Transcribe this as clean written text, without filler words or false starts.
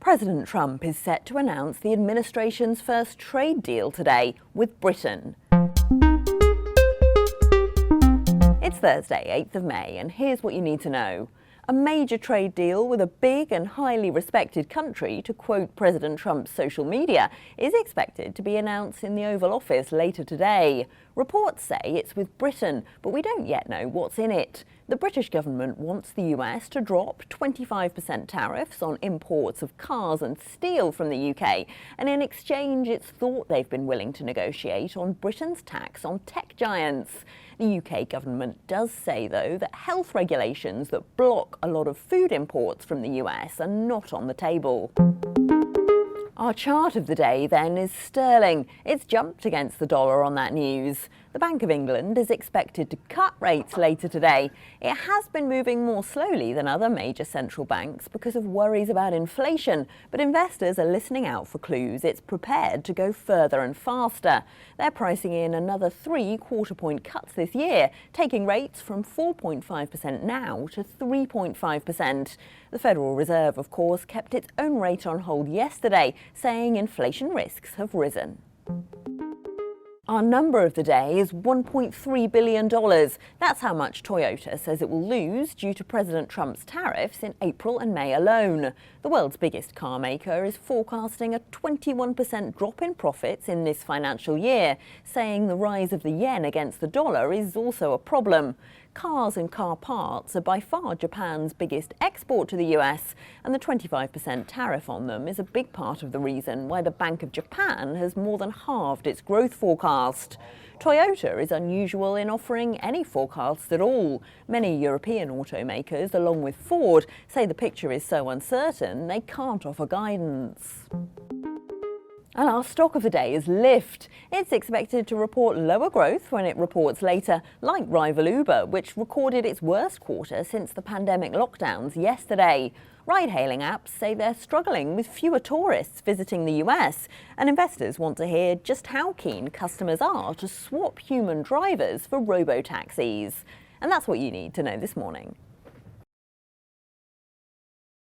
President Trump is set to announce the administration's first trade deal today with Britain. It's Thursday, 8th of May, and here's what you need to know. A major trade deal with a big and highly respected country, to quote President Trump's social media, is expected to be announced in the Oval Office later today. Reports say it's with Britain, but we don't yet know what's in it. The British government wants the US to drop 25% tariffs on imports of cars and steel from the UK, and in exchange it's thought they've been willing to negotiate on Britain's tax on tech giants. The UK government does say, though, that health regulations that block a lot of food imports from the US are not on the table. Our chart of the day, then, is sterling. It's jumped against the dollar on that news. The Bank of England is expected to cut rates later today. It has been moving more slowly than other major central banks because of worries about inflation, but investors are listening out for clues it's prepared to go further and faster. They're pricing in another 3 quarter-point cuts this year, taking rates from 4.5% now to 3.5%. The Federal Reserve, of course, kept its own rate on hold yesterday, saying inflation risks have risen. Our number of the day is $1.3 billion. That's how much Toyota says it will lose due to President Trump's tariffs in April and May alone. The world's biggest car maker is forecasting a 21% drop in profits in this financial year, saying the rise of the yen against the dollar is also a problem. Cars and car parts are by far Japan's biggest export to the US, and the 25% tariff on them is a big part of the reason why the Bank of Japan has more than halved its growth forecast. Toyota is unusual in offering any forecasts at all. Many European automakers, along with Ford, say the picture is so uncertain they can't offer guidance. And our stock of the day is Lyft. It's expected to report lower growth when it reports later, like rival Uber, which recorded its worst quarter since the pandemic lockdowns yesterday. Ride-hailing apps say they're struggling with fewer tourists visiting the US, and investors want to hear just how keen customers are to swap human drivers for robo-taxis. And that's what you need to know this morning.